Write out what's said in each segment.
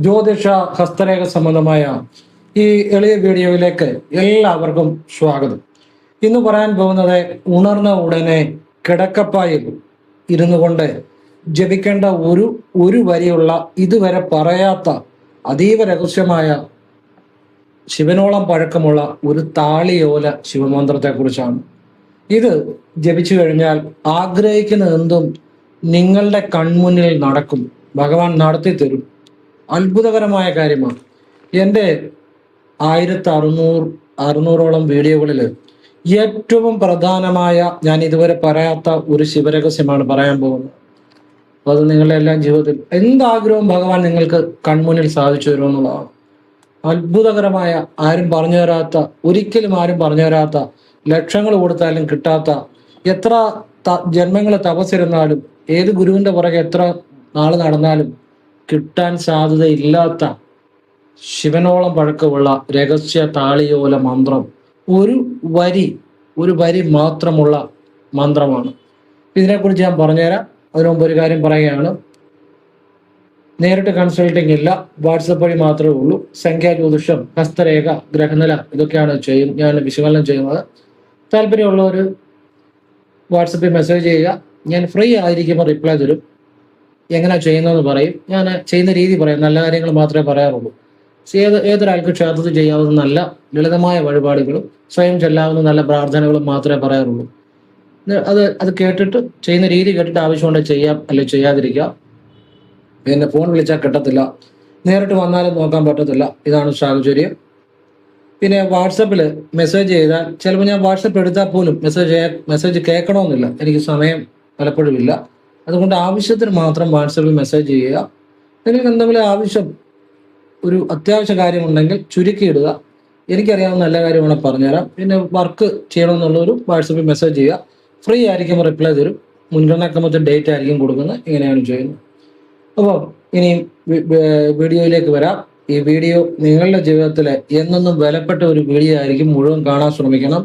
ജ്യോതിഷ ഹസ്തരേഖ സംബന്ധമായ ഈ എളിയ വീഡിയോയിലേക്ക് എല്ലാവർക്കും സ്വാഗതം. ഇന്ന് പറയാൻ പോകുന്നത് ഉണർന്ന ഉടനെ കിടക്കപ്പായിൽ ഇരുന്നു കൊണ്ട് ജപിക്കേണ്ട ഒരു വരിയുള്ള ഇതുവരെ പറയാത്ത അതീവ രഹസ്യമായ ശിവനോളം പഴക്കമുള്ള ഒരു താളിയോല ശിവമന്ത്രത്തെക്കുറിച്ചാണ്. ഇത് ജപിച്ചു കഴിഞ്ഞാൽ ആഗ്രഹിക്കുന്ന എന്തും നിങ്ങളുടെ കൺമുന്നിൽ നടക്കും. ഭഗവാൻ നടത്തി തരും. അത്ഭുതകരമായ കാര്യമാണ്. എൻ്റെ 1600 വീഡിയോകളിൽ ഏറ്റവും പ്രധാനമായ ഞാൻ ഇതുവരെ പറയാത്ത ഒരു ശിവരഹസ്യമാണ് പറയാൻ പോകുന്നത്. അപ്പോൾ അത് നിങ്ങളുടെ എല്ലാം ജീവിതത്തിൽ എന്താഗ്രഹവും ഭഗവാൻ നിങ്ങൾക്ക് കൺമുന്നിൽ സാധിച്ചു തരുമെന്നുള്ളതാണ്. അത്ഭുതകരമായ, ആരും പറഞ്ഞു തരാത്ത, ഒരിക്കലും ആരും പറഞ്ഞു തരാത്ത, ലക്ഷങ്ങൾ കൊടുത്താലും കിട്ടാത്ത, എത്ര ജന്മങ്ങൾ തപസ്സിരുന്നാലും ഏത് ഗുരുവിൻ്റെ പുറകെ എത്ര നാൾ നടന്നാലും കിട്ടാൻ സാധ്യതയില്ലാത്ത ശിവനോളം പഴക്കമുള്ള രഹസ്യ താളിയോല മന്ത്രം. ഒരു വരി മാത്രമുള്ള മന്ത്രമാണ്. ഇതിനെക്കുറിച്ച് ഞാൻ പറഞ്ഞുതരാം. അതിനു മുമ്പ് ഒരു കാര്യം പറയുകയാണ്. നേരിട്ട് കൺസൾട്ടിങ് ഇല്ല, വാട്സപ്പ് വഴി മാത്രമേ ഉള്ളൂ. സംഖ്യാ ജ്യോതിഷം, ഹസ്തരേഖ, ഗ്രഹനില ഇതൊക്കെയാണ് ഞാൻ വിശകലനം ചെയ്യുന്നത്. താല്പര്യമുള്ളവർ വാട്സപ്പിൽ മെസ്സേജ് ചെയ്യുക. ഞാൻ ഫ്രീ ആയിരിക്കുമ്പോൾ റിപ്ലൈ തരും. എങ്ങനെയാണ് ചെയ്യുന്നതെന്ന് പറയും. ഞാൻ ചെയ്യുന്ന രീതി പറയും. നല്ല കാര്യങ്ങൾ മാത്രമേ പറയാറുള്ളൂ. ഏതൊരാൾക്ക് ക്ഷേത്രത്തിൽ ചെയ്യാവുന്ന നല്ല ലളിതമായ വഴിപാടുകളും സ്വയം ചെല്ലാവുന്ന നല്ല പ്രാർത്ഥനകളും മാത്രമേ പറയാറുള്ളൂ. അത് കേട്ടിട്ട്, ചെയ്യുന്ന രീതി കേട്ടിട്ട് ആവശ്യമുണ്ടെങ്കിൽ ചെയ്യാം, അല്ലെങ്കിൽ ചെയ്യാതിരിക്കാം. എന്നെ ഫോൺ വിളിച്ചാൽ കിട്ടത്തില്ല, നേരിട്ട് വന്നാലും നോക്കാൻ പറ്റത്തില്ല. ഇതാണ് സാഹചര്യം. പിന്നെ വാട്സപ്പിൽ മെസ്സേജ് ചെയ്താൽ ചിലപ്പോൾ ഞാൻ വാട്സപ്പ് എടുത്താൽ പോലും മെസ്സേജ് കേൾക്കണമെന്നില്ല. എനിക്ക് സമയം പലപ്പോഴും ഇല്ല. അതുകൊണ്ട് ആവശ്യത്തിന് മാത്രം വാട്സപ്പിൽ മെസ്സേജ് ചെയ്യുക. നിങ്ങൾക്ക് എന്തെങ്കിലും ആവശ്യം, ഒരു അത്യാവശ്യ കാര്യമുണ്ടെങ്കിൽ ചുരുക്കിയിടുക. എനിക്കറിയാവുന്ന നല്ല കാര്യമാണ് പറഞ്ഞുതരാം. പിന്നെ വർക്ക് ചെയ്യണമെന്നുള്ളൊരു വാട്സപ്പിൽ മെസ്സേജ് ചെയ്യുക. ഫ്രീ ആയിരിക്കുമ്പോൾ റിപ്ലൈ തരും. മുൻഗണനാക്രമത്തിൽ ഡേറ്റ് ആയിരിക്കും കൊടുക്കുന്നത്. ഇങ്ങനെയാണ് ചെയ്യുന്നത്. അപ്പോൾ ഇനിയും വീഡിയോയിലേക്ക് വരാം. ഈ വീഡിയോ നിങ്ങളുടെ ജീവിതത്തിലെ എന്നെന്നും വിലപ്പെട്ട ഒരു വീഡിയോ ആയിരിക്കും. മുഴുവൻ കാണാൻ ശ്രമിക്കണം.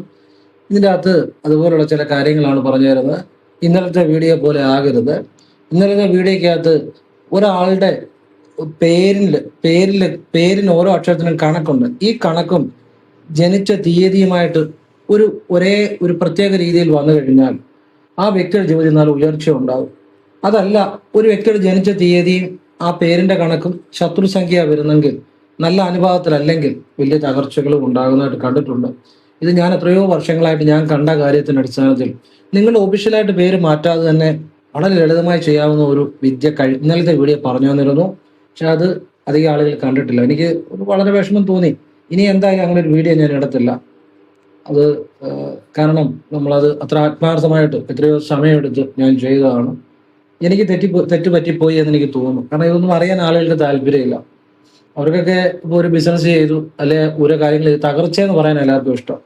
ഇതിൻ്റെ അകത്ത് അതുപോലുള്ള ചില കാര്യങ്ങളാണ് പറഞ്ഞു തരുന്നത്. ഇന്നലത്തെ വീഡിയോ പോലെ ആകരുത്. ഇന്നലത്തെ വീഡിയോക്കകത്ത് ഒരാളുടെ പേരിന് ഓരോ അക്ഷരത്തിനും കണക്കുണ്ട്. ഈ കണക്കും ജനിച്ച തീയതിയുമായിട്ട് ഒരു പ്രത്യേക രീതിയിൽ വന്നു കഴിഞ്ഞാൽ ആ വ്യക്തിയുടെ ജീവിതത്തിൽ നല്ല ഉയർച്ച ഉണ്ടാകും. അതല്ല, ഒരു വ്യക്തിയുടെ ജനിച്ച തീയതിയും ആ പേരിന്റെ കണക്കും ശത്രുസംഖ്യ വരുന്നെങ്കിൽ, നല്ല അനുഭവത്തിലല്ലെങ്കിൽ വലിയ തകർച്ചകളും ഉണ്ടാകുന്നതായിട്ട് കണ്ടിട്ടുണ്ട്. ഇത് ഞാൻ എത്രയോ വർഷങ്ങളായിട്ട് ഞാൻ കണ്ട കാര്യത്തിന്റെ അടിസ്ഥാനത്തിൽ നിങ്ങൾ ഒഫീഷ്യലായിട്ട് പേര് മാറ്റാതെ തന്നെ വളരെ ലളിതമായി ചെയ്യാവുന്ന ഒരു വിദ്യ ഇന്നലത്തെ വീഡിയോ പറഞ്ഞു തന്നിരുന്നു. പക്ഷെ അത് അധികം ആളുകൾ കണ്ടിട്ടില്ല. എനിക്ക് വളരെ വിഷമം തോന്നി. ഇനി എന്തായാലും അങ്ങനെ ഒരു വീഡിയോ ഞാൻ ഇടത്തില്ല. അത് കാരണം നമ്മളത് അത്ര ആത്മാർത്ഥമായിട്ട് എത്രയോ സമയമെടുത്ത് ഞാൻ ചെയ്തതാണ്. എനിക്ക് തെറ്റ് പറ്റിപ്പോയി എന്ന് എനിക്ക് തോന്നുന്നു. കാരണം ഇതൊന്നും അറിയാൻ ആളുകൾക്ക് താല്പര്യമില്ല. അവർക്കൊക്കെ ഇപ്പോൾ ഒരു ബിസിനസ് ചെയ്തു, അല്ലെ ഓരോ കാര്യങ്ങൾ തകർച്ചയെന്ന് പറയാൻ എല്ലാവർക്കും ഇഷ്ടം.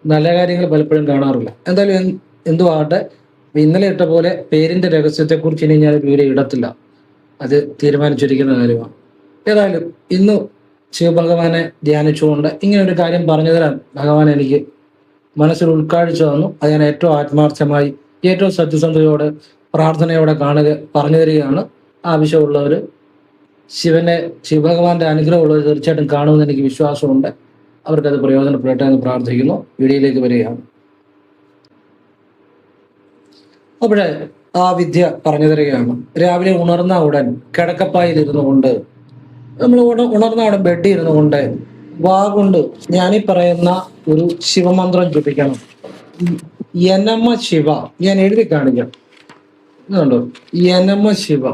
നല്ല കാര്യങ്ങൾ പലപ്പോഴും കാണാറില്ല. എന്തായാലും എന്തുവാകട്ടെ, ഇന്നലെ ഇട്ട പോലെ പേരിന്റെ രഹസ്യത്തെക്കുറിച്ച് ഇനി ഞാൻ വീഡിയോ ഇടത്തില്ല. അത് തീരുമാനിച്ചിരിക്കുന്ന കാര്യമാണ്. ഏതായാലും ഇന്ന് ശിവഭഗവാനെ ധ്യാനിച്ചുകൊണ്ട് ഇങ്ങനെ ഒരു കാര്യം പറഞ്ഞു തരാൻ ഭഗവാൻ എനിക്ക് മനസ്സിൽ ഉൾക്കാഴ്ച തന്നു. അത് ഞാൻ ഏറ്റവും ആത്മാർത്ഥമായി, ഏറ്റവും സത്യസന്ധതയോടെ, പ്രാർത്ഥനയോടെ പറഞ്ഞു തരികയാണ്. ആവശ്യമുള്ളവർ ശിവഭഗവാന്റെ അനുഗ്രഹമുള്ളവർ തീർച്ചയായിട്ടും കാണുമെന്ന് എനിക്ക് വിശ്വാസമുണ്ട്. അവർക്കത് പ്രയോജനപ്പെടട്ടെ എന്ന് പ്രാർത്ഥിക്കുന്നു. വീഡിയോയിലേക്ക് വരികയാണ്. അവിടെ ആ വിദ്യ പറഞ്ഞു തരികയാണ്. രാവിലെ ഉണർന്ന ഉടൻ കിടക്കപ്പായിൽ ഇരുന്നു കൊണ്ട്, നമ്മൾ ഉണർന്ന ഉടൻ ബെഡിൽ ഇരുന്നു കൊണ്ട് വാഗുണ്ട് ഞാനീ പറയുന്ന ഒരു ശിവമന്ത്രം ജപിക്കണം. യനമ ശിവ. ഞാൻ എഴുതി കാണിക്കാം. ഇതുണ്ടോ? യനമ ശിവ.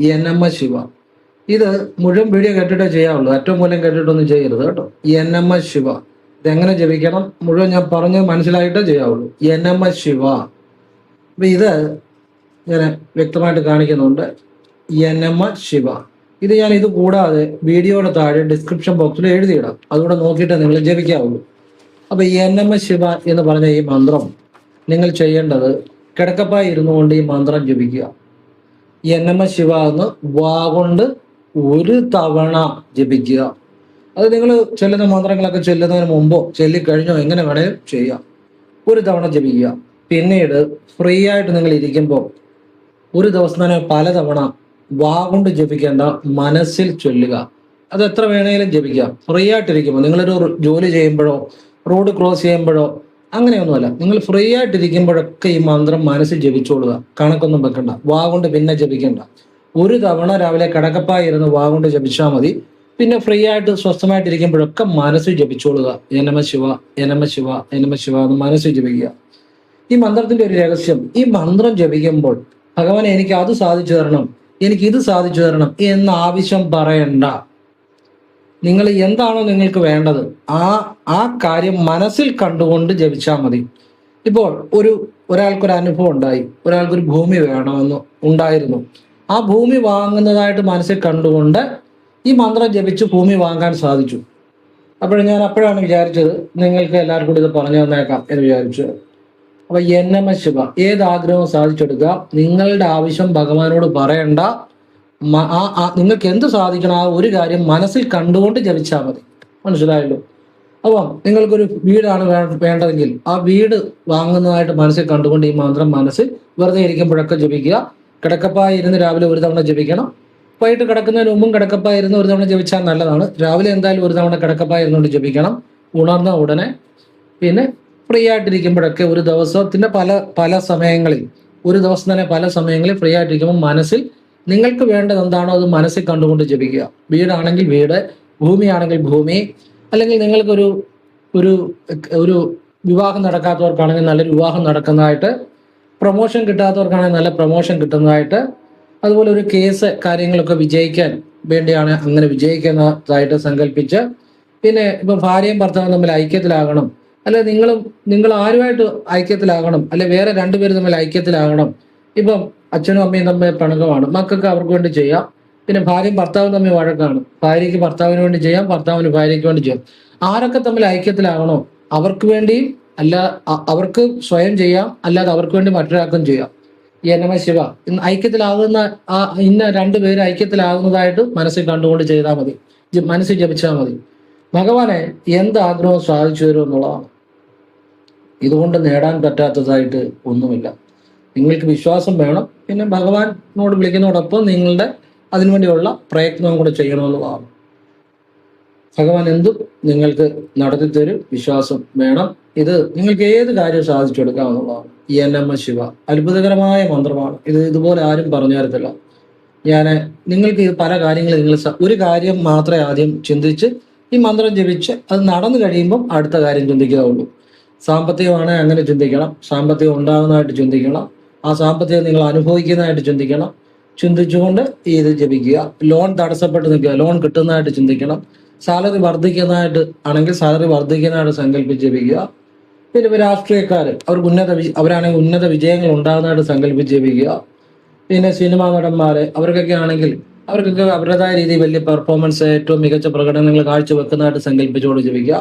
യനമ ശിവ. ഇത് മുഴുവൻ വീഡിയോ കേട്ടിട്ടേ ചെയ്യാവുള്ളൂ. ഏറ്റവും മൂലം കേട്ടിട്ടൊന്നും ചെയ്യരുത് കേട്ടോ. യനമ ശിവ. ഇതെങ്ങനെ ജപിക്കണം മുഴുവൻ ഞാൻ പറഞ്ഞ് മനസ്സിലായിട്ടേ ചെയ്യാവുള്ളൂ. യനമ ശിവ. അപ്പൊ ഇത് ഞാൻ വ്യക്തമായിട്ട് കാണിക്കുന്നുണ്ട്. യനമ ശിവ. ഇത് കൂടാതെ വീഡിയോയുടെ താഴെ ഡിസ്ക്രിപ്ഷൻ ബോക്സിൽ എഴുതിയിടാം. അതുകൂടെ നോക്കിയിട്ട് നിങ്ങൾ ജപിക്കാവുള്ളൂ. അപ്പൊ യനമ ശിവ എന്ന് പറഞ്ഞ ഈ മന്ത്രം നിങ്ങൾ ചെയ്യേണ്ടത് കിടക്കപ്പായി ഇരുന്നു കൊണ്ട് ഈ മന്ത്രം ജപിക്കുക. യനമ ശിവ എന്ന് വാഗൊണ്ട് ഒരു തവണ ജപിക്കുക. അത് നിങ്ങൾ ചെല്ലുന്ന മന്ത്രങ്ങളൊക്കെ ചെല്ലുന്നതിന് മുമ്പോ ചൊല്ലിക്കഴിഞ്ഞോ എങ്ങനെ വേണേലും ചെയ്യാം. ഒരു തവണ ജപിക്കുക. പിന്നീട് ഫ്രീ ആയിട്ട് നിങ്ങൾ ഇരിക്കുമ്പോൾ ഒരു ദിവസം തന്നെ പലതവണ വാ കൊണ്ട് ജപിക്കേണ്ട, മനസ്സിൽ ചൊല്ലുക. അത് എത്ര വേണേലും ജപിക്കാം. ഫ്രീ ആയിട്ടിരിക്കുമ്പോൾ നിങ്ങളൊരു ജോലി ചെയ്യുമ്പോഴോ റോഡ് ക്രോസ് ചെയ്യുമ്പോഴോ അങ്ങനെയൊന്നുമല്ല, നിങ്ങൾ ഫ്രീ ആയിട്ടിരിക്കുമ്പോഴൊക്കെ ഈ മന്ത്രം മനസ്സിൽ ജപിച്ചോളുക. കണക്കൊന്നും വെക്കണ്ട, വാ കൊണ്ട് പിന്നെ ജപിക്കണ്ട. ഒരു തവണ രാവിലെ കിടക്കപ്പായി ഇരുന്ന് വാ കൊണ്ട് ജപിച്ചാൽ മതി. പിന്നെ ഫ്രീ ആയിട്ട് സ്വസ്ഥമായിട്ടിരിക്കുമ്പോഴൊക്കെ മനസ്സിൽ ജപിച്ചോളുക. എനമ ശിവ, എനമ ശിവ, എനമ ശിവ എന്ന് മനസ്സിൽ ജപിക്കുക. ഈ മന്ത്രത്തിന്റെ ഒരു രഹസ്യം, ഈ മന്ത്രം ജപിക്കുമ്പോൾ ഭഗവാനെ എനിക്ക് അത് സാധിച്ചു തരണം, എനിക്ക് ഇത് സാധിച്ചു തരണം എന്ന ആവശ്യം പറയണ്ട. നിങ്ങൾ എന്താണോ നിങ്ങൾക്ക് വേണ്ടത് ആ കാര്യം മനസ്സിൽ കണ്ടുകൊണ്ട് ജപിച്ചാൽ മതി. ഇപ്പോൾ ഒരാൾക്കൊരു അനുഭവം ഉണ്ടായി, ഒരാൾക്കൊരു ഭൂമി വേണമെന്ന് ഉണ്ടായിരുന്നു. ആ ഭൂമി വാങ്ങുന്നതായിട്ട് മനസ്സിൽ കണ്ടുകൊണ്ട് ഈ മന്ത്രം ജപിച്ച് ഭൂമി വാങ്ങാൻ സാധിച്ചു. അപ്പോഴാണ് വിചാരിച്ചത് നിങ്ങൾക്ക് എല്ലാവർക്കും കൂടി ഇത് പറഞ്ഞു തന്നേക്കാം എന്ന് വിചാരിച്ചു. അപ്പൊ എന്നമ ശിവ, ഏത് ആഗ്രഹവും സാധിച്ചെടുക്കുക. നിങ്ങളുടെ ആവശ്യം ഭഗവാനോട് പറയണ്ട. നിങ്ങൾക്ക് എന്ത് സാധിക്കണം ആ ഒരു കാര്യം മനസ്സിൽ കണ്ടുകൊണ്ട് ജപിച്ചാൽ മതി. മനസ്സിലായല്ലോ? അപ്പം നിങ്ങൾക്കൊരു വീടാണ് വേണ്ടതെങ്കിൽ ആ വീട് വാങ്ങുന്നതായിട്ട് മനസ്സിൽ കണ്ടുകൊണ്ട് ഈ മന്ത്രം മനസ്സിൽ വെറുതെ ഇരിക്കുമ്പോഴൊക്കെ ജപിക്കുക. കിടക്കപ്പായി ഇരുന്ന് രാവിലെ ഒരു തവണ ജപിക്കണം. വൈകിട്ട് കിടക്കുന്നതിന് മുമ്പും കിടക്കപ്പായി ഇരുന്ന് ഒരു തവണ ജപിച്ചാൽ നല്ലതാണ്. രാവിലെ എന്തായാലും ഒരു തവണ കിടക്കപ്പായി ഇരുന്നുകൊണ്ട് ജപിക്കണം. ഉണർന്ന ഉടനെ പിന്നെ ഫ്രീ ആയിട്ടിരിക്കുമ്പോഴൊക്കെ ഒരു ദിവസത്തിന്റെ പല സമയങ്ങളിൽ, ഒരു ദിവസം തന്നെ പല സമയങ്ങളിൽ ഫ്രീ ആയിട്ടിരിക്കുമ്പോൾ മനസ്സിൽ നിങ്ങൾക്ക് വേണ്ടത് എന്താണോ അത് മനസ്സിൽ കണ്ടുകൊണ്ട് ജപിക്കുക. വീടാണെങ്കിൽ വീട്, ഭൂമിയാണെങ്കിൽ ഭൂമി, അല്ലെങ്കിൽ നിങ്ങൾക്കൊരു ഒരു ഒരു വിവാഹം നടക്കാത്തവർക്കാണെങ്കിൽ നല്ലൊരു വിവാഹം നടക്കുന്നതായിട്ട്, പ്രൊമോഷൻ കിട്ടാത്തവർക്കാണെങ്കിൽ നല്ല പ്രൊമോഷൻ കിട്ടുന്നതായിട്ട്, അതുപോലെ ഒരു കേസ് കാര്യങ്ങളൊക്കെ വിജയിക്കാൻ വേണ്ടിയാണ് അങ്ങനെ വിജയിക്കുന്നതായിട്ട് സങ്കല്പിച്ച്, പിന്നെ ഇപ്പം ഭാര്യയും ഭർത്താവും തമ്മിൽ ഐക്യത്തിലാകണം, അല്ലെ നിങ്ങൾ ആരുമായിട്ട് ഐക്യത്തിലാകണം, അല്ലെ വേറെ രണ്ടുപേരും തമ്മിൽ ഐക്യത്തിലാകണം. ഇപ്പം അച്ഛനും അമ്മയും തമ്മിൽ പിണക്കമാണ്, മക്കൾക്ക് അവർക്ക് വേണ്ടി ചെയ്യാം. പിന്നെ ഭാര്യയും ഭർത്താവും തമ്മിൽ വഴക്കാണ്, ഭാര്യയ്ക്ക് ഭർത്താവിന് വേണ്ടി ചെയ്യാം, ഭർത്താവിന് ഭാര്യയ്ക്ക് വേണ്ടി ചെയ്യാം. ആരൊക്കെ തമ്മിൽ ഐക്യത്തിലാകണോ അവർക്ക് വേണ്ടിയും, അല്ല അവർക്ക് സ്വയം ചെയ്യാം, അല്ലാതെ അവർക്ക് വേണ്ടി മറ്റൊരാൾക്കും ചെയ്യാം. ഈ നമ ശിവ ഐക്യത്തിലാകുന്ന ഇന്ന രണ്ടുപേര് ഐക്യത്തിലാകുന്നതായിട്ട് മനസ്സിൽ കണ്ടുകൊണ്ട് ചെയ്താൽ മതി, മനസ്സിൽ ജപിച്ചാൽ മതി. ഭഗവാനെ എന്ത് ആഗ്രഹവും സാധിച്ചു തരും എന്നുള്ളതാണ്. ഇതുകൊണ്ട് നേടാൻ പറ്റാത്തതായിട്ട് ഒന്നുമില്ല. നിങ്ങൾക്ക് വിശ്വാസം വേണം, പിന്നെ ഭഗവാനോട് വിളിക്കുന്നതോടൊപ്പം നിങ്ങളുടെ അതിനുവേണ്ടിയുള്ള പ്രയത്നവും കൂടെ ചെയ്യണമെന്നുള്ളതാണ്. ഭഗവാൻ എന്തും നിങ്ങൾക്ക് നടത്തിത്തരും, വിശ്വാസം വേണം. ഇത് നിങ്ങൾക്ക് ഏത് കാര്യം സാധിച്ചെടുക്കാമെന്നുള്ളതാണ്. ഈ എന്നമ്മ ശിവ അത്ഭുതകരമായ മന്ത്രമാണ്. ഇതുപോലെ ആരും പറഞ്ഞു തരത്തില്ല. നിങ്ങൾക്ക് പല കാര്യങ്ങളും ഒരു കാര്യം മാത്രമേ ആദ്യം ചിന്തിച്ച് ഈ മന്ത്രം ജപിച്ച് അത് നടന്നു കഴിയുമ്പം അടുത്ത കാര്യം ചിന്തിക്കാവുള്ളൂ. സാമ്പത്തികമാണെങ്കിൽ അങ്ങനെ ചിന്തിക്കണം, സാമ്പത്തികം ഉണ്ടാകുന്നതായിട്ട് ചിന്തിക്കണം, ആ സാമ്പത്തികം നിങ്ങൾ അനുഭവിക്കുന്നതായിട്ട് ചിന്തിക്കണം. ചിന്തിച്ചുകൊണ്ട് ഇത് ജപിക്കുക. ലോൺ തടസ്സപ്പെട്ട് നിൽക്കുക, ലോൺ കിട്ടുന്നതായിട്ട് ചിന്തിക്കണം. സാലറി വർദ്ധിക്കുന്നതായിട്ട് ആണെങ്കിൽ സാലറി വർദ്ധിക്കുന്നതായിട്ട് സങ്കല്പിച്ച് ജപിക്കുക. പിന്നെ രാഷ്ട്രീയക്കാർ അവരാണെങ്കിൽ ഉന്നത വിജയങ്ങൾ ഉണ്ടാകുന്നതായിട്ട് സങ്കല്പിച്ച് ജപിക്കുക. പിന്നെ സിനിമാ നടന്മാര് അവർക്കൊക്കെ അവരുടേതായ രീതിയിൽ വലിയ പെർഫോമൻസ്, ഏറ്റവും മികച്ച പ്രകടനങ്ങൾ കാഴ്ചവെക്കുന്നതായിട്ട് സങ്കല്പിച്ചുകൊണ്ട് ജപിക്കുക.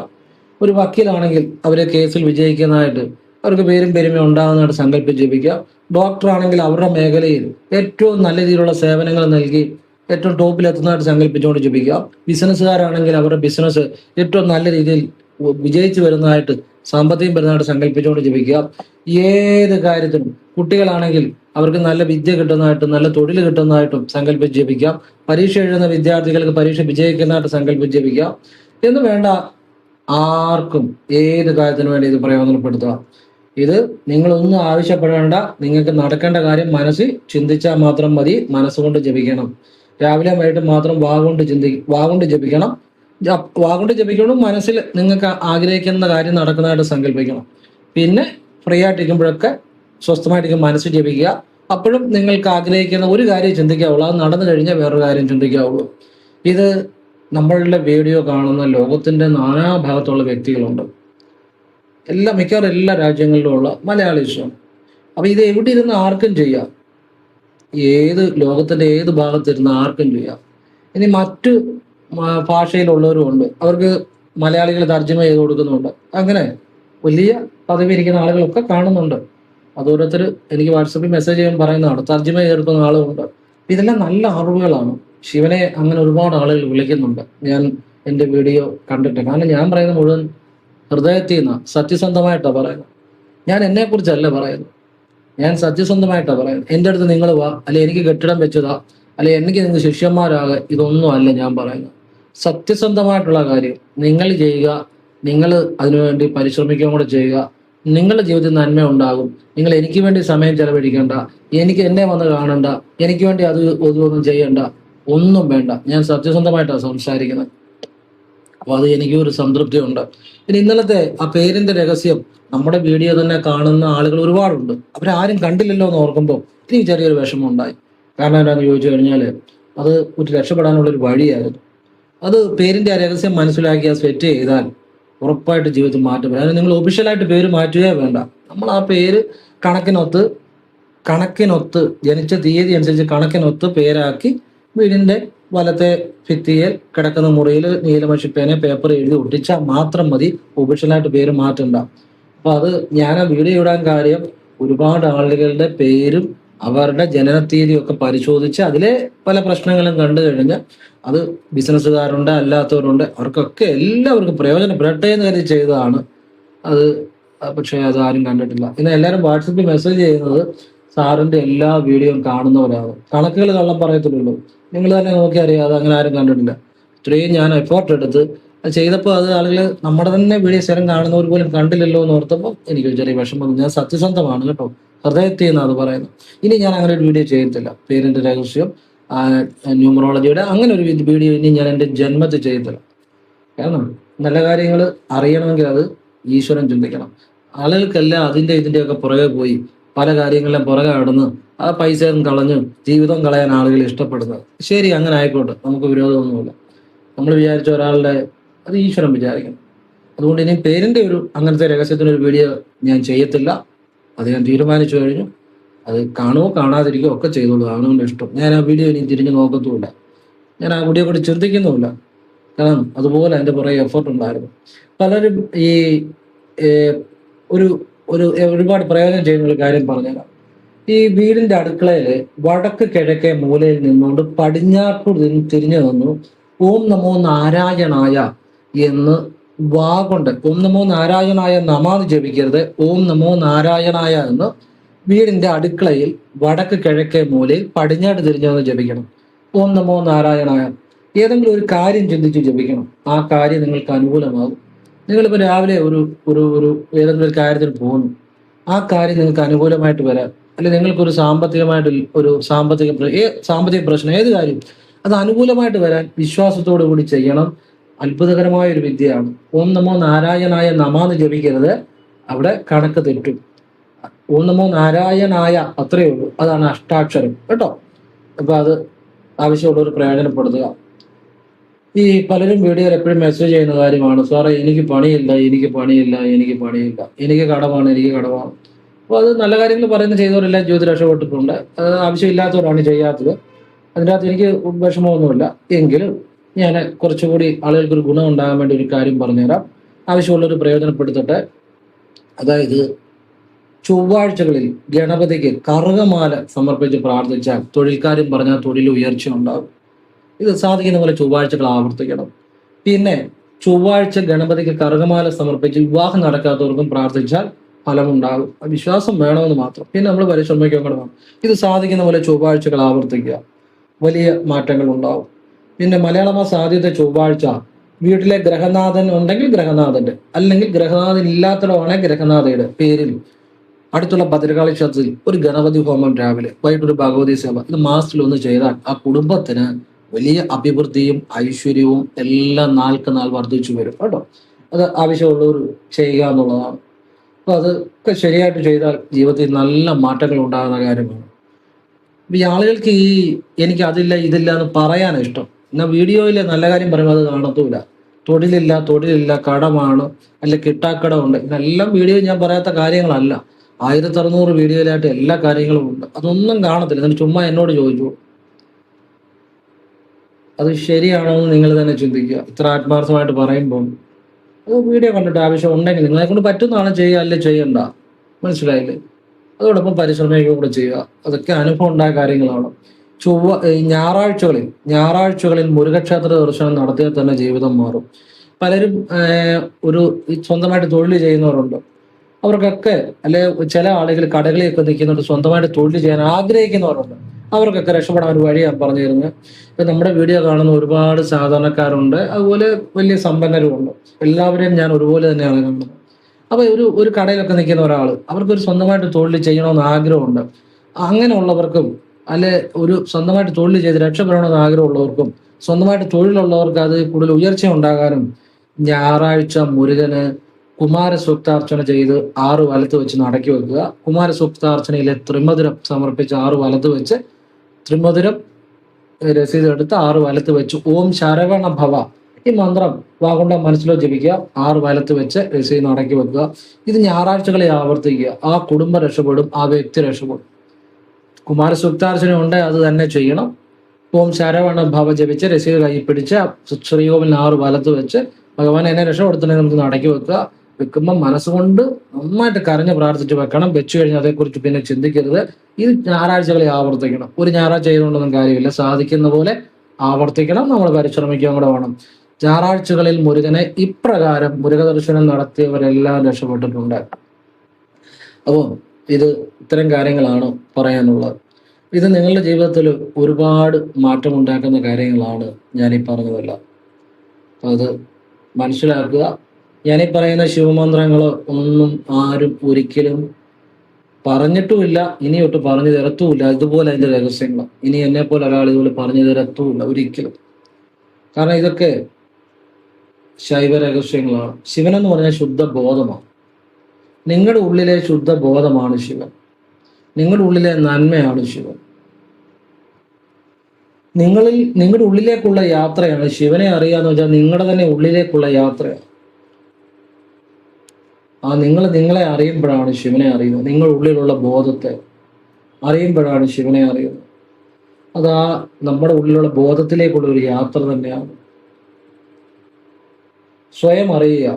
ഒരു വക്കീലാണെങ്കിൽ അവരെ കേസിൽ വിജയിക്കുന്നതായിട്ട്, അവർക്ക് പേരും പെരുമയും ഉണ്ടാകുന്നതായിട്ട് സങ്കല്പിച്ച് ജപിക്കുക. ഡോക്ടർ ആണെങ്കിൽ അവരുടെ മേഖലയിൽ ഏറ്റവും നല്ല രീതിയിലുള്ള സേവനങ്ങൾ നൽകി ഏറ്റവും ടോപ്പിലെത്തുന്നതായിട്ട് സങ്കല്പിച്ചുകൊണ്ട് ജപിക്കുക. ബിസിനസ്സുകാരാണെങ്കിൽ അവരുടെ ബിസിനസ് ഏറ്റവും നല്ല രീതിയിൽ വിജയിച്ചു വരുന്നതായിട്ട്, സാമ്പത്തികം വരുന്നതായിട്ട് സങ്കല്പിച്ചുകൊണ്ട് ജപിക്കുക. ഏത് കാര്യത്തിനും, കുട്ടികളാണെങ്കിൽ അവർക്ക് നല്ല വിദ്യ കിട്ടുന്നതായിട്ടും നല്ല തൊഴിൽ കിട്ടുന്നതായിട്ടും സങ്കല്പിച്ച് ജപിക്കാം. പരീക്ഷ എഴുതുന്ന വിദ്യാർത്ഥികൾക്ക് പരീക്ഷ വിജയിക്കുന്നതായിട്ട് സങ്കല്പിച്ച് ജപിക്കാം. എന്ന് വേണ്ട, ആർക്കും ഏത് കാര്യത്തിനു വേണ്ടി ഇത് പ്രയോജനപ്പെടുത്തുക. ഇത് നിങ്ങളൊന്നും ആവശ്യപ്പെടേണ്ട, നിങ്ങൾക്ക് നടക്കേണ്ട കാര്യം മനസ്സിൽ ചിന്തിച്ചാൽ മാത്രം മതി. മനസ്സുകൊണ്ട് ജപിക്കണം. രാവിലെ വൈകിട്ട് മാത്രം വാഗുകൊണ്ട് ജപിക്കണം. വാഗുകൊണ്ട് ജപിക്കണം. മനസ്സിൽ നിങ്ങൾക്ക് ആഗ്രഹിക്കുന്ന കാര്യം നടക്കുന്നതായിട്ട് സങ്കല്പിക്കണം. പിന്നെ ഫ്രീ ആയിട്ടിരിക്കുമ്പോഴൊക്കെ സ്വസ്ഥമായിട്ടിരിക്കും മനസ്സിൽ ജപിക്കുക. അപ്പോഴും നിങ്ങൾക്ക് ആഗ്രഹിക്കുന്ന ഒരു കാര്യം ചിന്തിക്കാവുള്ളൂ, അത് നടന്നു കഴിഞ്ഞാൽ വേറൊരു കാര്യം ചിന്തിക്കാവുള്ളൂ. ഇത് നമ്മളുടെ വീഡിയോ കാണുന്ന ലോകത്തിന്റെ നാനാഭാഗത്തുള്ള വ്യക്തികളുണ്ട്. മിക്കവാറും എല്ലാ രാജ്യങ്ങളിലുമുള്ള മലയാളീസാണ്. അപ്പൊ ഇത് എവിടെ ഇരുന്ന് ആർക്കും ചെയ്യാം, ലോകത്തിന്റെ ഏത് ഭാഗത്തിരുന്ന് ആർക്കും ചെയ്യാം. ഇനി മറ്റു ഭാഷയിലുള്ളവരും ഉണ്ട്, അവർക്ക് മലയാളികൾ തർജ്ജമ ചെയ്ത് കൊടുക്കുന്നുണ്ട്. അങ്ങനെ വലിയ പദവി ഇരിക്കുന്ന ആളുകളൊക്കെ കാണുന്നുണ്ട്. അത് ഓരോരുത്തർ എനിക്ക് വാട്സപ്പിൽ മെസ്സേജ് ചെയ്യാൻ പറയുന്നതാണ്, തർജ്ജമ ചെയ്തെടുക്കുന്ന ആളുകളുണ്ട്. ഇതെല്ലാം നല്ല അറിവുകളാണ്. ശിവനെ അങ്ങനെ ഒരുപാട് ആളുകൾ വിളിക്കുന്നുണ്ട്. ഞാൻ എൻ്റെ വീഡിയോ കണ്ടിട്ട്, കാരണം ഞാൻ പറയുന്ന മുഴുവൻ ഹൃദയത്തിൽ നിന്നാണ്, സത്യസന്ധമായിട്ടാണ് പറയുന്നത്. ഞാൻ എന്നെക്കുറിച്ചല്ല പറയുന്നത്. ഞാൻ സത്യസന്ധമായിട്ടാണ് പറയുന്നത്. എൻ്റെ അടുത്ത് നിങ്ങൾ വാ, അല്ലെ എനിക്ക് കെട്ടിടം വെച്ചതാ, അല്ലെ എനിക്ക് നിങ്ങൾ ശിഷ്യന്മാരാകുക, ഇതൊന്നും അല്ല ഞാൻ പറയുന്നത്. സത്യസന്ധമായിട്ടുള്ള കാര്യം നിങ്ങൾ ചെയ്യുക, നിങ്ങൾ അതിനുവേണ്ടി പരിശ്രമിക്കുകയും കൂടെ ചെയ്യുക. നിങ്ങളുടെ ജീവിതത്തിൽ നന്മ ഉണ്ടാകും. നിങ്ങൾ എനിക്ക് വേണ്ടി സമയം ചെലവഴിക്കേണ്ട, എനിക്ക് എന്നെ വന്ന് കാണണ്ട, എനിക്ക് വേണ്ടി അത് ഒന്നും ചെയ്യണ്ട, ഒന്നും വേണ്ട. ഞാൻ സത്യസന്ധമായിട്ടാണ് സംസാരിക്കുന്നത്. അപ്പൊ അത് എനിക്ക് ഒരു സംതൃപ്തി ഉണ്ട്. പിന്നെ ഇന്നലത്തെ ആ പേരിന്റെ രഹസ്യം നമ്മുടെ വീഡിയോ തന്നെ കാണുന്ന ആളുകൾ ഒരുപാടുണ്ട്. അവരാരും കണ്ടില്ലല്ലോ എന്ന് ഓർക്കുമ്പോൾ എനിക്ക് ചെറിയൊരു വിഷമം ഉണ്ടായി. കാരണം എന്താണെന്ന് ചോദിച്ചു കഴിഞ്ഞാൽ അത് ഒരു രക്ഷപ്പെടാനുള്ള ഒരു വഴിയായിരുന്നു. അത് പേരിന്റെ ആ രഹസ്യം മനസ്സിലാക്കി അത് സെറ്റ് ചെയ്താൽ ഉറപ്പായിട്ട് ജീവിതത്തിൽ മാറ്റം വരും. അതിന് നിങ്ങൾ ഒഫീഷ്യലായിട്ട് പേര് മാറ്റുകയേ വേണ്ട. നമ്മൾ ആ പേര് കണക്കിനൊത്ത് ജനിച്ച തീയതി അനുസരിച്ച് കണക്കിനൊത്ത് പേരാക്കി വീടിന്റെ വലത്തെ ഭിത്തിയിൽ കിടക്കുന്ന മുറിയിൽ നീലമഷിപ്പേനെ പേപ്പർ എഴുതി ഒട്ടിച്ചാൽ മാത്രം മതി. ഒഫീഷ്യലായിട്ട് പേര് മാറ്റണ്ട. അപ്പൊ അത് ഞാൻ ആ വീഡിയോ ഇടാൻ കാര്യം, ഒരുപാട് ആളുകളുടെ പേരും അവരുടെ ജനനത്തീയതിയും ഒക്കെ പരിശോധിച്ച് അതിലെ പല പ്രശ്നങ്ങളും കണ്ടു കഴിഞ്ഞാൽ അത് ബിസിനസ്സുകാരുണ്ട്, അല്ലാത്തവരുണ്ട്, അവർക്കൊക്കെ എല്ലാവർക്കും പ്രയോജനപ്പെടട്ടെ എന്ന് കരുതി ചെയ്തതാണ് അത്. പക്ഷേ അത് ആരും കണ്ടിട്ടില്ല. ഇന്ന് എല്ലാവരും വാട്സപ്പിൽ മെസ്സേജ് ചെയ്യുന്നത് സാറിന്റെ എല്ലാ വീഡിയോയും കാണുന്നവരാണ്. കണക്കുകൾ കള്ളം പറയത്തില്ലല്ലോ. നിങ്ങൾ തന്നെ നോക്കി അറിയാം, അത് അങ്ങനെ ആരും കണ്ടിട്ടില്ല. ഇത്രയും ഞാൻ എഫേർട്ട് എടുത്ത് അത് ചെയ്തപ്പോൾ അത് ആളുകൾ നമ്മുടെ തന്നെ വീഡിയോ സ്ഥിരം കാണുന്നവർ പോലും കണ്ടില്ലല്ലോ എന്ന് ഓർത്തപ്പോൾ എനിക്ക് ചെറിയ വിഷമം. ഞാൻ സത്യസന്ധമാണ് കേട്ടോ, ഹൃദയത്തിൽ നിന്ന് അത് പറയുന്നത്. ഇനി ഞാൻ അങ്ങനെ ഒരു വീഡിയോ ചെയ്യത്തില്ല. പേരിന്റെ രഹസ്യം, ന്യൂമറോളജിയുടെ അങ്ങനെ ഒരു വീഡിയോ ഇനി ഞാൻ എൻ്റെ ജന്മത്തിൽ ചെയ്യത്തില്ല. കാരണം നല്ല കാര്യങ്ങൾ അറിയണമെങ്കിൽ അത് ഈശ്വരൻ ചിന്തിക്കണം. ആളുകൾക്കെല്ലാം അതിൻ്റെ ഇതിൻ്റെയൊക്കെ പുറകെ പോയി പല കാര്യങ്ങളിലും പുറകെ നടന്ന് ആ പൈസയും കളഞ്ഞ് ജീവിതം കളയാൻ ആളുകൾ ഇഷ്ടപ്പെടുന്നത്. ശരി, അങ്ങനെ ആയിക്കോട്ടെ, നമുക്ക് വിരോധമൊന്നുമില്ല. നമ്മൾ വിചാരിച്ച ഒരാളുടെ അത് ഈശ്വരൻ വിചാരിക്കണം. അതുകൊണ്ട് ഇനി പേരിൻ്റെ ഒരു അങ്ങനത്തെ രഹസ്യത്തിനൊരു വീഡിയോ ഞാൻ ചെയ്യത്തില്ല. അത് ഞാൻ തീരുമാനിച്ചു കഴിഞ്ഞു. അത് കാണുമോ കാണാതിരിക്കുകയോ ഒക്കെ ചെയ്തോളൂ, അവനവൻ്റെ ഇഷ്ടം. ഞാൻ ആ വീഡിയോ ഇനി തിരിഞ്ഞു നോക്കത്തുമില്ല. ഞാൻ ആ വീഡിയോ കൂടി ചിന്തിക്കുന്നുമില്ല. കാരണം അതുപോലെ എൻ്റെ പുറകെ എഫേർട്ട് ഉണ്ടായിരുന്നു. പലരും ഈ ഒരു ഒരു ഒരുപാട് പ്രയോജനം ചെയ്യുന്ന ഒരു കാര്യം പറഞ്ഞുതരാം. ഈ വീടിന്റെ അടുക്കളയിൽ വടക്ക് കിഴക്കേ മൂലയിൽ നിന്നുകൊണ്ട് പടിഞ്ഞാട്ടോട് തിരിഞ്ഞു നിന്നു ഓം നമോ നാരായണായ എന്ന് കൊണ്ട് ഓം നമോ നാരായണായ നമാന്ന് ജപിക്കരുത്. ഓം നമോ നാരായണായ എന്ന് വീടിന്റെ അടുക്കളയിൽ വടക്ക് കിഴക്കേ മൂലയിൽ പടിഞ്ഞാട്ട് തിരിഞ്ഞു നിന്ന് ജപിക്കണം. ഓം നമോ നാരായണായ. ഏതെങ്കിലും ഒരു കാര്യം ചിന്തിച്ച് ജപിക്കണം. ആ കാര്യം നിങ്ങൾക്ക് അനുകൂലമാകും. നിങ്ങളിപ്പോൾ രാവിലെ ഒരു ഒരു ഒരു ഏതെങ്കിലും ഒരു കാര്യത്തിന് പോകുന്നു, ആ കാര്യം നിങ്ങൾക്ക് അനുകൂലമായിട്ട് വരാൻ, അല്ലെങ്കിൽ നിങ്ങൾക്കൊരു സാമ്പത്തിക പ്രശ്നം, ഏത് കാര്യം അത് അനുകൂലമായിട്ട് വരാൻ വിശ്വാസത്തോടു കൂടി ചെയ്യണം. അത്ഭുതകരമായ ഒരു വിദ്യയാണ്. ഓം നമോ നാരായണായ നമാന്ന് ജപിക്കരുത്, അവിടെ കണക്ക് തെറ്റും. ഓം നമോ നാരായണായ അത്രയേ ഉള്ളൂ, അതാണ് അഷ്ടാക്ഷരം കേട്ടോ. അപ്പൊ അത് ആവശ്യമുള്ളവർ പ്രയോജനപ്പെടുത്തുക. ഈ പലരും വീഡിയോയിൽ എപ്പോഴും മെസ്സേജ് ചെയ്യുന്ന കാര്യമാണ്, സാറേ എനിക്ക് പണിയില്ല, എനിക്ക് കടമാണ്. അപ്പോൾ അത് നല്ല കാര്യങ്ങൾ പറയുന്ന ചെയ്തവരെല്ലാം ജീവിതത്തിൽ രക്ഷപ്പെട്ടിട്ടുണ്ട്. അത് ആവശ്യമില്ലാത്തവരാണ് ചെയ്യാത്തത്. അതിൻ്റെ അകത്ത് എനിക്ക് വിഷമമൊന്നുമില്ല. എങ്കിലും ഞാൻ കുറച്ചുകൂടി ആളുകൾക്കൊരു ഗുണം ഉണ്ടാകാൻ വേണ്ടി ഒരു കാര്യം പറഞ്ഞുതരാം. ആവശ്യമുള്ളൊരു പ്രയോജനപ്പെടുത്തട്ടെ. അതായത് ചൊവ്വാഴ്ചകളിൽ ഗണപതിക്ക് കറുകമാല സമർപ്പിച്ച് പ്രാർത്ഥിച്ചാൽ തൊഴിൽക്കാരും പറഞ്ഞാൽ തൊഴിൽ ഉയർച്ച ഉണ്ടാകും. ഇത് സാധിക്കുന്ന പോലെ ചൊവ്വാഴ്ചകൾ ആവർത്തിക്കണം. പിന്നെ ചൊവ്വാഴ്ച ഗണപതിക്ക് കറുകമാല സമർപ്പിച്ച് വിവാഹം നടക്കാത്തവർക്കും പ്രാർത്ഥിച്ചാൽ ഫലമുണ്ടാകും. വിശ്വാസം വേണമെന്ന് മാത്രം. പിന്നെ നമ്മൾ പരിശ്രമിക്കാൻ കൂടെ വേണം. ഇത് സാധിക്കുന്ന പോലെ ചൊവ്വാഴ്ചകൾ ആവർത്തിക്കുക, വലിയ മാറ്റങ്ങൾ ഉണ്ടാവും. പിന്നെ മലയാള മാസം ആദ്യത്തെ ചൊവ്വാഴ്ച വീട്ടിലെ ഗ്രഹനാഥൻ ഉണ്ടെങ്കിൽ ഗ്രഹനാഥന്റെ, അല്ലെങ്കിൽ ഗ്രഹനാഥൻ ഇല്ലാത്തടമാണെങ്കിൽ ഗ്രഹനാഥയുടെ പേരിൽ അടുത്തുള്ള ഭദ്രകാളി ക്ഷേത്രത്തിൽ ഒരു ഗണപതി ഹോമം രാവിലെ, വൈകിട്ടൊരു ഭഗവതി സേവ, ഇത് മാസത്തിലൊന്ന് ചെയ്താൽ ആ കുടുംബത്തിന് വലിയ അഭിവൃദ്ധിയും ഐശ്വര്യവും എല്ലാം നാൾക്ക് നാൾ വർദ്ധിച്ചു വരും കേട്ടോ. അത് ആവശ്യമുള്ളവർ ചെയ്യുക എന്നുള്ളതാണ്. അപ്പോൾ അതൊക്കെ ശരിയായിട്ട് ചെയ്താൽ ജീവിതത്തിൽ നല്ല മാറ്റങ്ങൾ ഉണ്ടാകുന്ന കാര്യമാണ്. ഈ ആളുകൾക്ക് എനിക്ക് അതില്ല ഇതില്ല എന്ന് പറയാനാണ് ഇഷ്ടം. എന്നാൽ വീഡിയോയിൽ നല്ല കാര്യം പറയുമ്പോൾ അത് കാണത്തുമില്ല. തൊഴിലില്ല, കടമാണ്, അല്ല കിട്ടാക്കടമുണ്ട്. ഇതെല്ലാം വീഡിയോ ഞാൻ പറയാത്ത കാര്യങ്ങളല്ല. 1600 വീഡിയോയിലായിട്ട് എല്ലാ കാര്യങ്ങളും ഉണ്ട്. അതൊന്നും കാണത്തില്ല. എന്നിട്ട് ചുമ്മാ എന്നോട് ചോദിച്ചു. അത് ശരിയാണോ എന്ന് നിങ്ങൾ തന്നെ ചിന്തിക്കുക. ഇത്ര ആത്മാർത്ഥമായിട്ട് പറയുമ്പോൾ അത് വീഡിയോ കണ്ടിട്ട് ആവശ്യം ഉണ്ടെങ്കിൽ നിങ്ങളെ കൊണ്ട് പറ്റുന്നതാണ് ചെയ്യുക, അല്ലേ ചെയ്യണ്ട. മനസ്സിലായില്ലേ? അതോടൊപ്പം പരിശ്രമിക്കുക കൂടെ ചെയ്യുക. അതൊക്കെ അനുഭവം ഉണ്ടായ കാര്യങ്ങളാണ്. ഞായറാഴ്ചകളിൽ മുരുകക്ഷേത്ര ദർശനം നടത്തിയാൽ തന്നെ ജീവിതം മാറും. പലരും സ്വന്തമായിട്ട് തൊഴിൽ ചെയ്യുന്നവരുണ്ട്. അവർക്കൊക്കെ അല്ലെ ചില ആളുകൾ കടകളിലൊക്കെ നിൽക്കുന്നുണ്ട്, സ്വന്തമായിട്ട് തൊഴിൽ ചെയ്യാൻ ആഗ്രഹിക്കുന്നവരുണ്ട്. അവർക്കൊക്കെ രക്ഷപ്പെടാൻ ഒരു വഴിയാണ് പറഞ്ഞു തരുന്നത്. ഇപ്പൊ നമ്മുടെ വീഡിയോ കാണുന്ന ഒരുപാട് സാധാരണക്കാരുണ്ട്, അതുപോലെ വലിയ സമ്പന്നരുമുണ്ട്. എല്ലാവരെയും ഞാൻ ഒരുപോലെ തന്നെയാണ് കാണുന്നത്. അപ്പൊ ഒരു കടയിലൊക്കെ നിൽക്കുന്ന ഒരാൾ, അവർക്കൊരു സ്വന്തമായിട്ട് തൊഴിൽ ചെയ്യണമെന്ന് ആഗ്രഹമുണ്ട്. അങ്ങനെയുള്ളവർക്കും അല്ലെ ഒരു സ്വന്തമായിട്ട് തൊഴിൽ ചെയ്ത് രക്ഷപ്പെടണമെന്ന് ആഗ്രഹമുള്ളവർക്കും സ്വന്തമായിട്ട് തൊഴിലുള്ളവർക്ക് അത് കൂടുതൽ ഉയർച്ച ഉണ്ടാകാനും ഞായറാഴ്ച മുരുകന് കുമാരസൂക്താർച്ചന ചെയ്ത് 6 വലത്ത് വെച്ച് നടക്കി വെക്കുക. കുമാരസൂക്താർച്ചനയിലെ ത്രിമധുരം സമർപ്പിച്ച് 6 വലത്ത് വെച്ച് ത്രിമധുരം രസീത് എടുത്ത് 6 വലത്ത് വെച്ച് ഓം ശരവണ ഭവ ഈ മന്ത്രം വാഗുണ്ട മനസ്സിലോ ജപിക്കുക. 6 വലത്ത് വെച്ച് രസീത് നടക്കി വെക്കുക. ഇത് ഞായറാഴ്ചകളെ ആവർത്തിക്കുക. ആ കുടുംബം രക്ഷപ്പെടും, ആ വ്യക്തി രക്ഷപ്പെടും. കുമാരസൂക്താർച്ചന ഉണ്ട്, അത് തന്നെ ചെയ്യണം. ഓം ശരവണ ഭവ ജപിച്ച് രസീത് കൈ പിടിച്ച് ശ്രീകോവിൽ 6 വലത്ത് വെച്ച് ഭഗവാൻ എന്നെ രക്ഷപ്പെടുത്തണേ നമുക്ക് നടക്കി വെക്കുക. വെക്കുമ്പോൾ മനസ്സുകൊണ്ട് നന്നായിട്ട് കരഞ്ഞ് പ്രാർത്ഥിച്ച് വെക്കണം. വെച്ചു കഴിഞ്ഞാൽ അതേക്കുറിച്ച് പിന്നെ ചിന്തിക്കരുത്. ഇത് ഞായറാഴ്ചകളെ ആവർത്തിക്കണം. ഒരു ഞായറാഴ്ച ചെയ്തുകൊണ്ടൊന്നും കാര്യമില്ല, സാധിക്കുന്ന പോലെ ആവർത്തിക്കണം. നമ്മൾ പരിശ്രമിക്കാൻ കൂടെ വേണം. ഞായറാഴ്ചകളിൽ മുരുകനെ ഇപ്രകാരം മുരുക ദർശനം നടത്തിയവരെല്ലാം രക്ഷപ്പെട്ടിട്ടുണ്ട്. അപ്പോൾ ഇത്തരം കാര്യങ്ങളാണ് പറയാനുള്ളത്. ഇത് നിങ്ങളുടെ ജീവിതത്തിൽ ഒരുപാട് മാറ്റമുണ്ടാക്കുന്ന കാര്യങ്ങളാണ് ഞാനീ പറഞ്ഞതല്ല. അപ്പോൾ അത് മനസ്സിലാക്കുക. ഞാനീ പറയുന്ന ശിവമന്ത്രങ്ങൾ ഒന്നും ആരും ഒരിക്കലും പറഞ്ഞിട്ടുമില്ല, ഇനിയൊട്ട് പറഞ്ഞു തരത്തുമില്ല. ഇതുപോലെ അതിൻ്റെ രഹസ്യങ്ങൾ ഇനി എന്നെ പോലെ ഒരാൾ ഇതുപോലെ പറഞ്ഞു തരത്തുമില്ല ഒരിക്കലും. കാരണം ഇതൊക്കെ ശൈവ രഹസ്യങ്ങളാണ്. ശിവനെന്ന് പറഞ്ഞാൽ ശുദ്ധ ബോധമാണ്. നിങ്ങളുടെ ഉള്ളിലെ ശുദ്ധ ബോധമാണ് ശിവൻ. നിങ്ങളുടെ ഉള്ളിലെ നന്മയാണ് ശിവൻ. നിങ്ങളുടെ ഉള്ളിലേക്കുള്ള യാത്രയാണ് ശിവനെ അറിയാന്ന് വെച്ചാൽ നിങ്ങളുടെ തന്നെ ഉള്ളിലേക്കുള്ള യാത്രയാണ്. നിങ്ങളെ അറിയുമ്പോഴാണ് ശിവനെ അറിയുന്നത്. നിങ്ങളുടെ ഉള്ളിലുള്ള ബോധത്തെ അറിയുമ്പോഴാണ് ശിവനെ അറിയുന്നത്. നമ്മുടെ ഉള്ളിലുള്ള ബോധത്തിലേക്കുള്ള ഒരു യാത്ര തന്നെയാണ്. സ്വയം അറിയുക,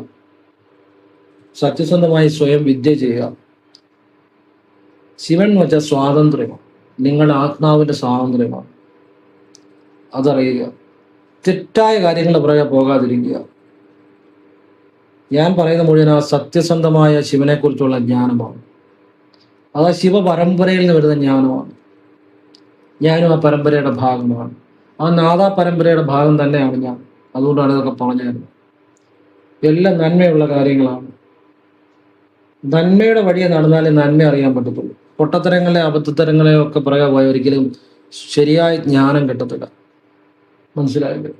സത്യസന്ധമായി സ്വയം വിദ്യ ചെയ്യുക. ശിവൻ എന്ന് വെച്ചാൽ സ്വാതന്ത്ര്യമാണ്, നിങ്ങളുടെ ആത്മാവിന്റെ സ്വാതന്ത്ര്യമാണ്. അതറിയുക. തെറ്റായ കാര്യങ്ങളുടെ പുറകെ പോകാതിരിക്കുക. ഞാൻ പറയുന്ന മുഴുവൻ ആ സത്യസന്ധമായ ശിവനെ കുറിച്ചുള്ള ജ്ഞാനമാണ്. ശിവ പരമ്പരയിൽ നിന്ന് വരുന്ന ജ്ഞാനമാണ്. ഞാനും ആ പരമ്പരയുടെ ഭാഗമാണ്. ആ നാദാ പരമ്പരയുടെ ഭാഗം തന്നെയാണ് ഞാൻ. അതുകൊണ്ടാണ് ഇതൊക്കെ പറഞ്ഞത്. എല്ലാം നന്മയുള്ള കാര്യങ്ങളാണ്. നന്മയുടെ വഴിയെ നടന്നാലേ നന്മ അറിയാൻ പറ്റത്തുള്ളൂ. പൊട്ടത്തരങ്ങളെ അബദ്ധത്തരങ്ങളെ ഒക്കെ പുറകെ പോയ ഒരിക്കലും ശരിയായ ജ്ഞാനം കിട്ടത്തില്ല. മനസ്സിലായില്ലേ?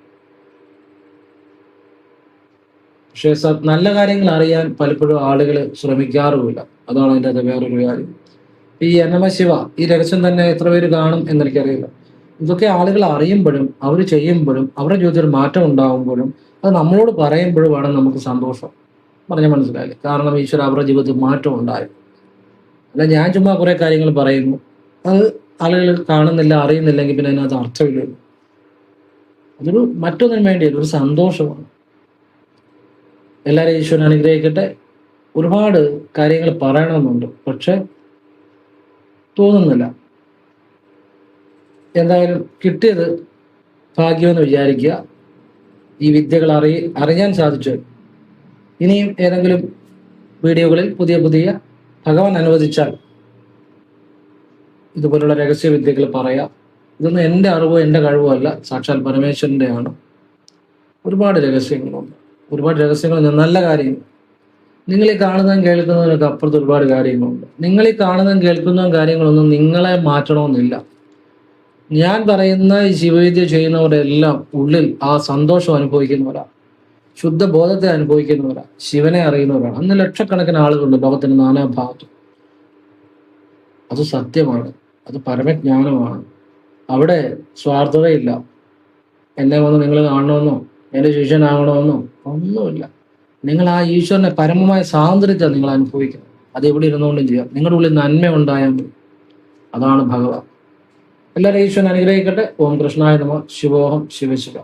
പക്ഷെ നല്ല കാര്യങ്ങൾ അറിയാൻ പലപ്പോഴും ആളുകൾ ശ്രമിക്കാറുമില്ല. അതാണ് അതിൻ്റെ അത് വേറൊരു കാര്യം. ഈ നമഃശിവ ഈ രഹസ്യം തന്നെ എത്ര പേര് കാണും എന്നെനിക്കറിയില്ല. ഇതൊക്കെ ആളുകൾ അറിയുമ്പോഴും അവർ ചെയ്യുമ്പോഴും അവരുടെ ജീവിതത്തിൽ മാറ്റം ഉണ്ടാകുമ്പോഴും അത് നമ്മളോട് പറയുമ്പോഴുമാണ് നമുക്ക് സന്തോഷം. പറഞ്ഞാൽ മനസ്സിലായില്ലേ? കാരണം ഈശ്വര അവരുടെ ജീവിതത്തിൽ മാറ്റം ഉണ്ടായി. അല്ല ഞാൻ ചുമ്മാ കുറെ കാര്യങ്ങൾ പറയുന്നു, അത് ആളുകൾ കാണുന്നില്ല, അറിയുന്നില്ലെങ്കിൽ പിന്നെ അതിനകത്ത് അർത്ഥമില്ലല്ലോ. അതൊരു മറ്റൊന്നിനു വേണ്ടിയല്ല, ഒരു സന്തോഷമാണ്. എല്ലാവരെയും ഈശ്വരൻ അനുഗ്രഹിക്കട്ടെ. ഒരുപാട് കാര്യങ്ങൾ പറയണമെന്നുണ്ട്, പക്ഷെ തോന്നുന്നില്ല. എന്തായാലും കിട്ടിയത് ഭാഗ്യമെന്ന് വിചാരിക്കുക. ഈ വിദ്യകൾ അറിയാൻ സാധിച്ചു. ഇനിയും ഏതെങ്കിലും വീഡിയോകളിൽ പുതിയ ഭഗവാൻ അനുവദിച്ചാൽ ഇതുപോലുള്ള രഹസ്യവിദ്യകൾ പറയാം. ഇതൊന്നും എൻ്റെ അറിവോ എൻ്റെ കഴിവോ അല്ല, സാക്ഷാൽ പരമേശ്വരൻ്റെ ആണ്. ഒരുപാട് രഹസ്യങ്ങളുണ്ട്, ഒരുപാട് രഹസ്യങ്ങൾ. നല്ല കാര്യങ്ങൾ നിങ്ങളീ കാണുന്നതും കേൾക്കുന്നതിനൊക്കെ അപ്പുറത്ത് ഒരുപാട് കാര്യങ്ങളുണ്ട്. നിങ്ങളീ കാണുന്നതും കേൾക്കുന്നതും കാര്യങ്ങളൊന്നും നിങ്ങളെ മാറ്റണമെന്നില്ല. ഞാൻ പറയുന്ന ഈ ശിവവിദ്യ ചെയ്യുന്നവരുടെ എല്ലാം ഉള്ളിൽ ആ സന്തോഷം അനുഭവിക്കുന്നവരാണ്, ശുദ്ധ ബോധത്തെ അനുഭവിക്കുന്നവരാണ്, ശിവനെ അറിയുന്നവരാണ്. അന്ന് ലക്ഷക്കണക്കിന് ആളുകളുണ്ട് ലോകത്തിന്റെ നാനാഭാഗത്തും. അത് സത്യമാണ്, അത് പരമജ്ഞാനമാണ്. അവിടെ സ്വാർത്ഥതയില്ല. എന്നെ വന്ന് നിങ്ങൾ കാണണമെന്നോ എൻ്റെ ശിഷ്യനാകണമെന്നോ ഒന്നുമില്ല. നിങ്ങൾ ആ ഈശ്വരനെ പരമമായ സ്വാതന്ത്ര്യത്തെ നിങ്ങൾ അനുഭവിക്കണം. അത് എവിടെ ഇരുന്നുകൊണ്ടും ചെയ്യാം. നിങ്ങളുടെ ഉള്ളിൽ നന്മ ഉണ്ടായാൽ മതി. അതാണ് ഭഗവാൻ. എല്ലാവരും ഈശ്വരൻ അനുഗ്രഹിക്കട്ടെ. ഓം കൃഷ്ണായ നമഃ. ശിവോഹം. ശിവശിവ.